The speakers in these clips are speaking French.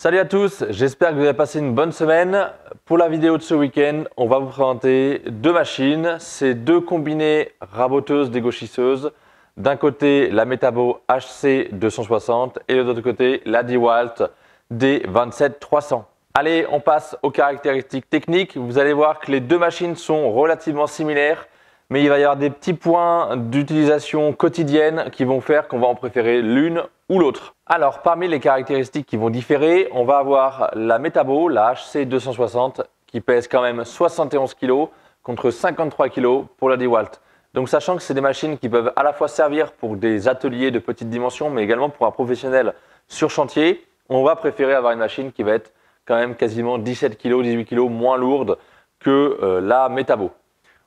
Salut à tous, j'espère que vous avez passé une bonne semaine. Pour la vidéo de ce week-end, on va vous présenter deux machines. C'est deux combinées raboteuses dégauchisseuses. D'un côté, la Metabo HC260 et de l'autre côté, la DeWalt D27300. Allez, on passe aux caractéristiques techniques. Vous allez voir que les deux machines sont relativement similaires, mais il va y avoir des petits points d'utilisation quotidienne qui vont faire qu'on va en préférer l'une ou l'autre. Alors, parmi les caractéristiques qui vont différer, on va avoir la Metabo, la HC260, qui pèse quand même 71 kg contre 53 kg pour la DeWalt. Donc, sachant que c'est des machines qui peuvent à la fois servir pour des ateliers de petite dimension, mais également pour un professionnel sur chantier, on va préférer avoir une machine qui va être quand même quasiment 17 kg, 18 kg moins lourde que la Metabo.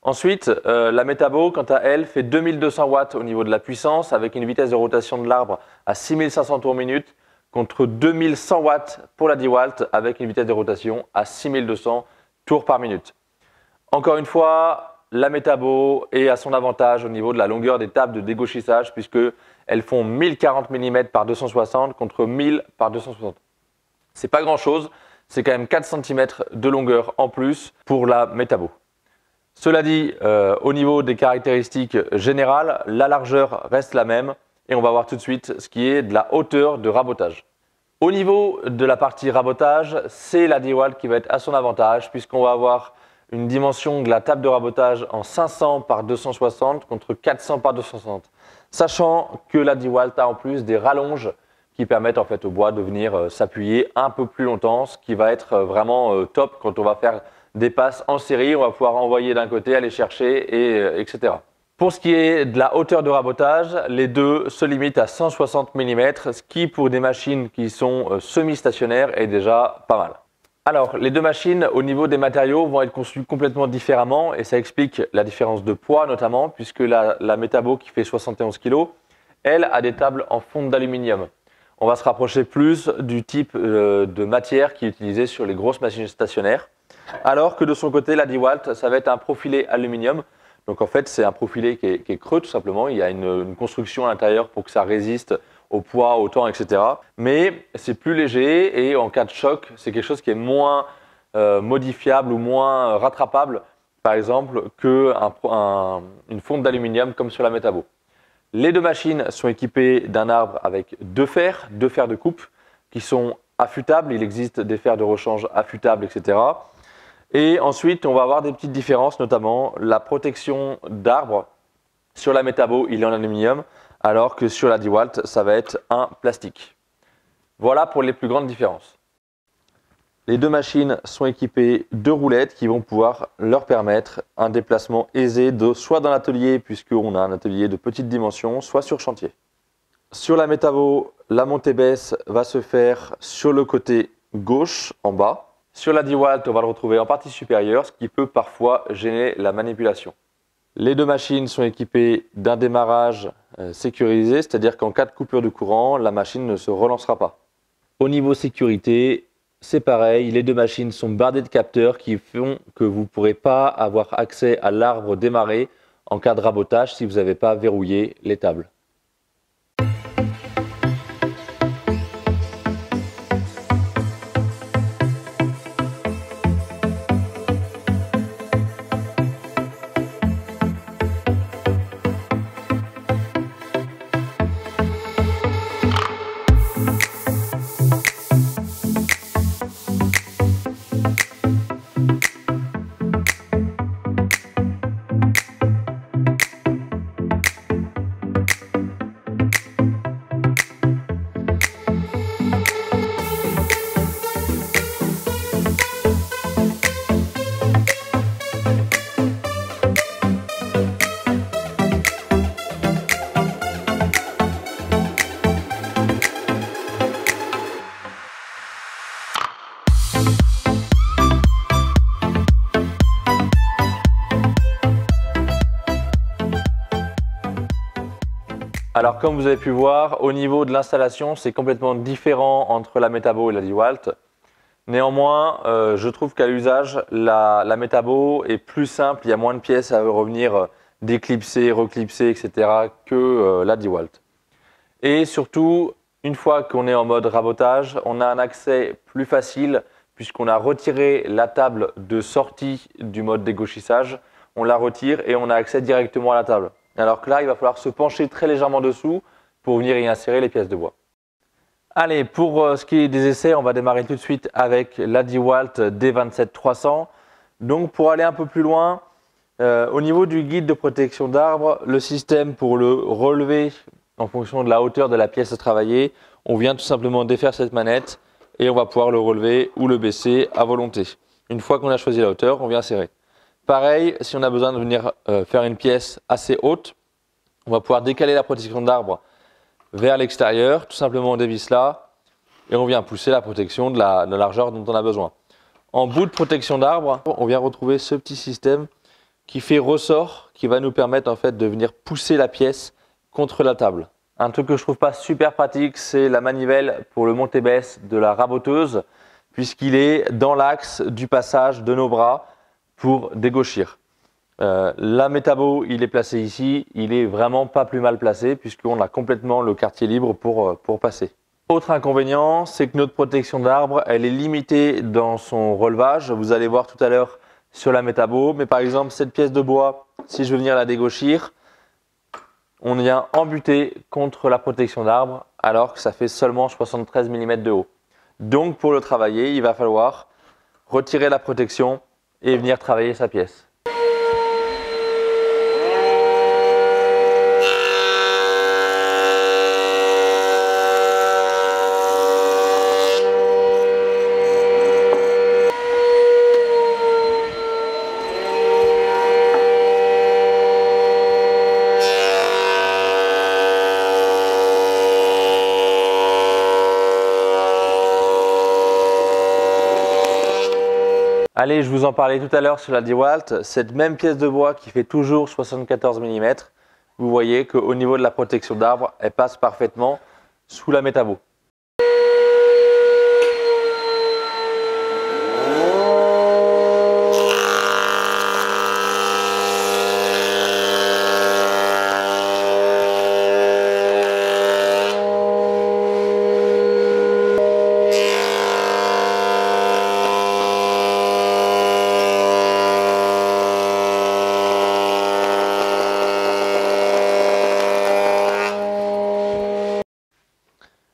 Ensuite, la Metabo, quant à elle, fait 2200 watts au niveau de la puissance avec une vitesse de rotation de l'arbre à 6500 tours minute contre 2100 watts pour la DeWalt avec une vitesse de rotation à 6200 tours par minute. Encore une fois, la Metabo est à son avantage au niveau de la longueur des tables de dégauchissage puisqu'elles font 1040 mm par 260 contre 1000 par 260. C'est pas grand chose, c'est quand même 4 cm de longueur en plus pour la Metabo. Cela dit, au niveau des caractéristiques générales, la largeur reste la même et on va voir tout de suite ce qui est de la hauteur de rabotage. Au niveau de la partie rabotage, c'est la DeWalt qui va être à son avantage puisqu'on va avoir une dimension de la table de rabotage en 500 par 260 contre 400 par 260. Sachant que la DeWalt a en plus des rallonges qui permettent en fait au bois de venir s'appuyer un peu plus longtemps, ce qui va être vraiment top quand on va faire des passes en série, on va pouvoir envoyer d'un côté, aller chercher, etc. Pour ce qui est de la hauteur de rabotage, les deux se limitent à 160 mm, ce qui pour des machines qui sont semi-stationnaires est déjà pas mal. Alors, les deux machines au niveau des matériaux vont être conçues complètement différemment et ça explique la différence de poids notamment puisque la Metabo qui fait 71 kg, elle a des tables en fonte d'aluminium. On va se rapprocher plus du type de matière qui est utilisée sur les grosses machines stationnaires. Alors que de son côté, la DeWalt, ça va être un profilé aluminium. Donc en fait, c'est un profilé qui est creux tout simplement. Il y a une construction à l'intérieur pour que ça résiste au poids, au temps, etc. Mais c'est plus léger et en cas de choc, c'est quelque chose qui est moins modifiable ou moins rattrapable, par exemple, qu'une fonte d'aluminium comme sur la Metabo. Les deux machines sont équipées d'un arbre avec deux fers de coupe qui sont affûtables. Il existe des fers de rechange affûtables, etc. Et ensuite, on va avoir des petites différences, notamment la protection d'arbre. Sur la Metabo, il est en aluminium, alors que sur la DeWalt, ça va être un plastique. Voilà pour les plus grandes différences. Les deux machines sont équipées de roulettes qui vont pouvoir leur permettre un déplacement aisé soit dans l'atelier, puisqu'on a un atelier de petite dimension, soit sur chantier. Sur la Metabo, la montée-baisse va se faire sur le côté gauche, en bas. Sur la DeWalt, on va le retrouver en partie supérieure, ce qui peut parfois gêner la manipulation. Les deux machines sont équipées d'un démarrage sécurisé, c'est-à-dire qu'en cas de coupure de courant, la machine ne se relancera pas. Au niveau sécurité, c'est pareil, les deux machines sont bardées de capteurs qui font que vous ne pourrez pas avoir accès à l'arbre démarré en cas de rabotage si vous n'avez pas verrouillé les tables. Alors comme vous avez pu voir, au niveau de l'installation, c'est complètement différent entre la Metabo et la DeWalt. Néanmoins, je trouve qu'à l'usage, la Metabo est plus simple, il y a moins de pièces à revenir déclipser, reclipser, etc. que la DeWalt. Et surtout, Une fois qu'on est en mode rabotage, on a un accès plus facile puisqu'on a retiré la table de sortie du mode dégauchissage. On la retire et on a accès directement à la table. Alors que là, il va falloir se pencher très légèrement dessous pour venir y insérer les pièces de bois. Allez, pour ce qui est des essais, on va démarrer tout de suite avec la DeWalt D27300. Donc pour aller un peu plus loin, au niveau du guide de protection d'arbre, le système pour le relever en fonction de la hauteur de la pièce à travailler, on vient tout simplement défaire cette manette et on va pouvoir le relever ou le baisser à volonté. Une fois qu'on a choisi la hauteur, on vient serrer. Pareil, si on a besoin de venir faire une pièce assez haute, on va pouvoir décaler la protection d'arbre vers l'extérieur, tout simplement on dévisse là et on vient pousser la protection de la largeur dont on a besoin. En bout de protection d'arbre, on vient retrouver ce petit système qui fait ressort, qui va nous permettre en fait de venir pousser la pièce contre la table. Un truc que je trouve pas super pratique, c'est la manivelle pour le monter-baisse de la raboteuse, puisqu'il est dans l'axe du passage de nos bras pour dégauchir. La métabo, il est placé ici, il est vraiment pas plus mal placé puisqu'on a complètement le quartier libre pour passer. Autre inconvénient, c'est que notre protection d'arbre, elle est limitée dans son relevage. Vous allez voir tout à l'heure sur la métabo, mais par exemple cette pièce de bois, si je veux venir la dégauchir, on vient embuter contre la protection d'arbre alors que ça fait seulement 73 mm de haut. Donc pour le travailler, il va falloir retirer la protection et venir travailler sa pièce. Allez, je vous en parlais tout à l'heure sur la DeWalt, cette même pièce de bois qui fait toujours 74 mm, vous voyez qu'au niveau de la protection d'arbre, elle passe parfaitement sous la métabo.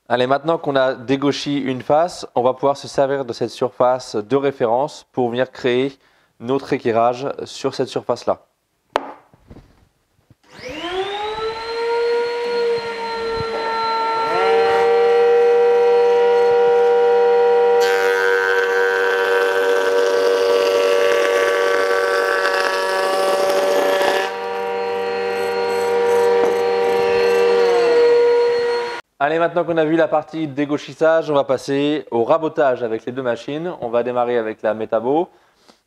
Allez, maintenant qu'on a dégauchi une face, on va pouvoir se servir de cette surface de référence pour venir créer notre équerrage sur cette surface-là. Allez, maintenant qu'on a vu la partie dégauchissage, on va passer au rabotage avec les deux machines. On va démarrer avec la métabo.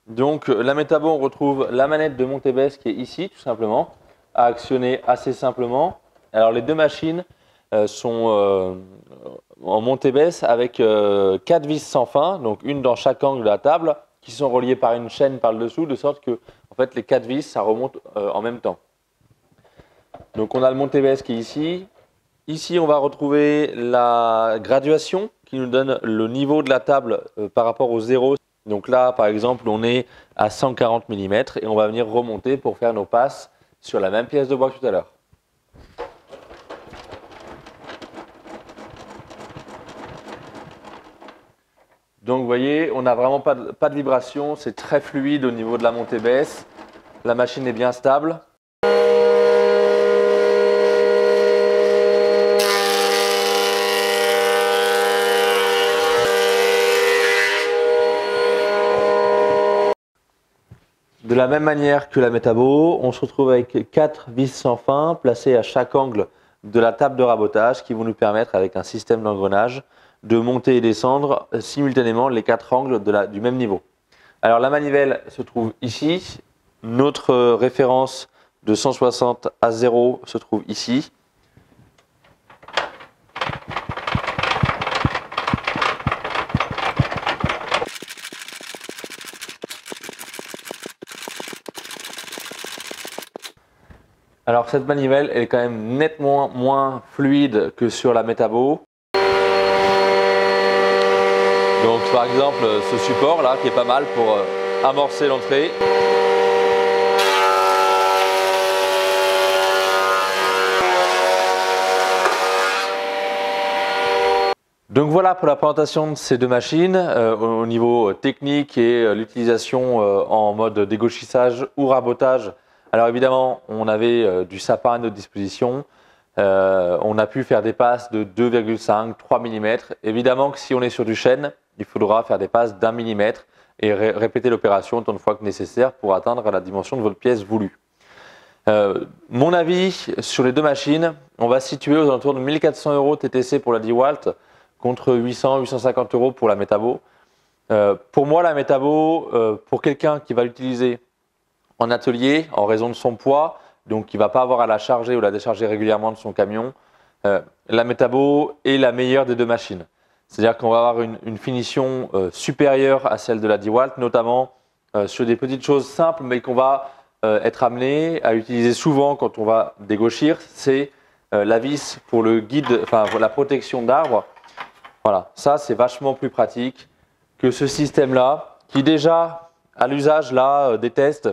Donc la métabo, on retrouve la manette de montée-baisse qui est ici, tout simplement, à actionner assez simplement. Alors les deux machines sont en montée-baisse avec 4 vis sans fin, donc une dans chaque angle de la table, qui sont reliées par une chaîne par le dessous, de sorte que en fait, les 4 vis, ça remonte en même temps. Donc on a le montée-baisse qui est ici. Ici, on va retrouver la graduation qui nous donne le niveau de la table par rapport au zéro. Donc là, par exemple, on est à 140 mm et on va venir remonter pour faire nos passes sur la même pièce de bois que tout à l'heure. Donc vous voyez, on n'a vraiment pas de vibration, c'est très fluide au niveau de la montée-baisse. La machine est bien stable. De la même manière que la métabo, on se retrouve avec 4 vis sans fin placées à chaque angle de la table de rabotage qui vont nous permettre, avec un système d'engrenage, de monter et descendre simultanément les 4 angles du même niveau. Alors la manivelle se trouve ici, notre référence de 160 à 0 se trouve ici. Alors cette manivelle elle est quand même nettement moins fluide que sur la métabo. par exemple ce support là qui est pas mal pour amorcer l'entrée. Donc voilà pour la présentation de ces deux machines au niveau technique et l'utilisation en mode dégauchissage ou rabotage. Alors évidemment, on avait du sapin à notre disposition. On a pu faire des passes de 2,5, 3 mm. Évidemment que si on est sur du chêne, il faudra faire des passes d'1 mm et répéter l'opération autant de fois que nécessaire pour atteindre la dimension de votre pièce voulue. Mon avis sur les deux machines, on va se situer aux alentours de 1400 € TTC pour la DeWalt contre 800-850 € pour la Metabo. Pour moi, la Metabo, pour quelqu'un qui va l'utiliser en atelier en raison de son poids, donc qui ne va pas avoir à la charger ou la décharger régulièrement de son camion, la Metabo est la meilleure des deux machines. C'est-à-dire qu'on va avoir une finition supérieure à celle de la DeWalt, notamment sur des petites choses simples, mais qu'on va être amené à utiliser souvent quand on va dégauchir. C'est la vis pour le guide, enfin pour la protection d'arbre. Voilà, ça c'est vachement plus pratique que ce système-là, qui déjà à l'usage là des tests,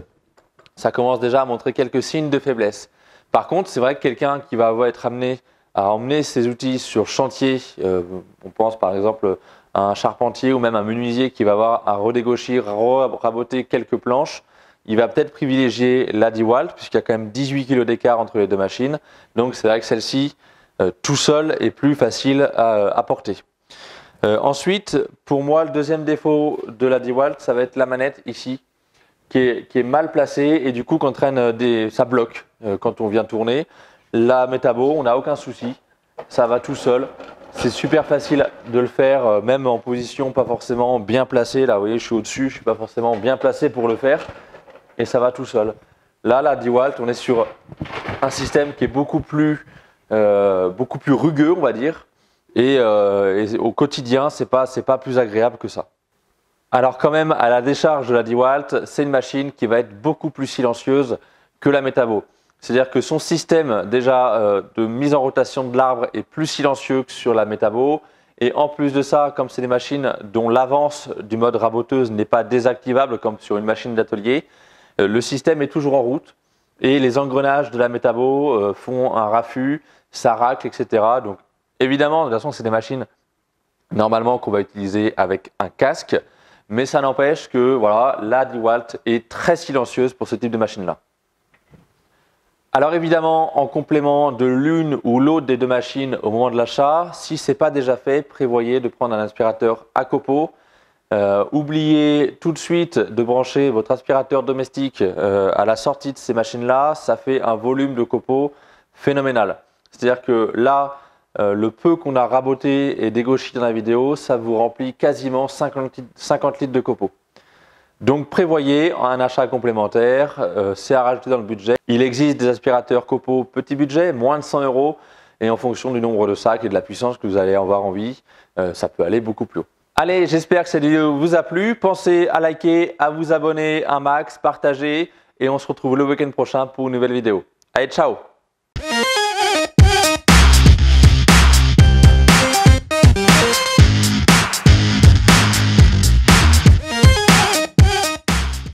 ça commence déjà à montrer quelques signes de faiblesse. Par contre, c'est vrai que quelqu'un qui va être amené à emmener ses outils sur chantier, on pense par exemple à un charpentier ou même un menuisier qui va avoir à redégauchir, raboter quelques planches, il va peut-être privilégier la DeWalt puisqu'il y a quand même 18 kg d'écart entre les deux machines. Donc c'est vrai que celle-ci, tout seul, est plus facile à porter. Ensuite, pour moi, le deuxième défaut de la DeWalt, ça va être la manette ici, qui est mal placée et du coup ça bloque quand on vient tourner. La Metabo, on n'a aucun souci, ça va tout seul. C'est super facile de le faire, même en position pas forcément bien placée. Là, vous voyez, je suis au-dessus, je ne suis pas forcément bien placé pour le faire et ça va tout seul. Là, la DeWalt, on est sur un système qui est beaucoup plus rugueux, on va dire. Et au quotidien, c'est pas plus agréable que ça. Alors quand même, à la décharge de la DeWalt, c'est une machine qui va être beaucoup plus silencieuse que la Metabo. C'est-à-dire que son système déjà de mise en rotation de l'arbre est plus silencieux que sur la Metabo. Et en plus de ça, comme c'est des machines dont l'avance du mode raboteuse n'est pas désactivable comme sur une machine d'atelier, le système est toujours en route. Et les engrenages de la Metabo font un raffut, ça racle, etc. Donc, évidemment, de toute façon, c'est des machines normalement qu'on va utiliser avec un casque, mais ça n'empêche que voilà, la DeWalt est très silencieuse pour ce type de machine-là. Alors évidemment, en complément de l'une ou l'autre des deux machines au moment de l'achat, si ce n'est pas déjà fait, prévoyez de prendre un aspirateur à copeaux. Oubliez tout de suite de brancher votre aspirateur domestique à la sortie de ces machines-là, ça fait un volume de copeaux phénoménal. C'est-à-dire que là, le peu qu'on a raboté et dégauché dans la vidéo, ça vous remplit quasiment 50 litres de copeaux. Donc prévoyez un achat complémentaire, c'est à rajouter dans le budget. Il existe des aspirateurs copeaux petit budget, moins de 100 € et en fonction du nombre de sacs et de la puissance que vous allez avoir envie, ça peut aller beaucoup plus haut. Allez, j'espère que cette vidéo vous a plu. Pensez à liker, à vous abonner un max, partager et on se retrouve le week-end prochain pour une nouvelle vidéo. Allez, ciao!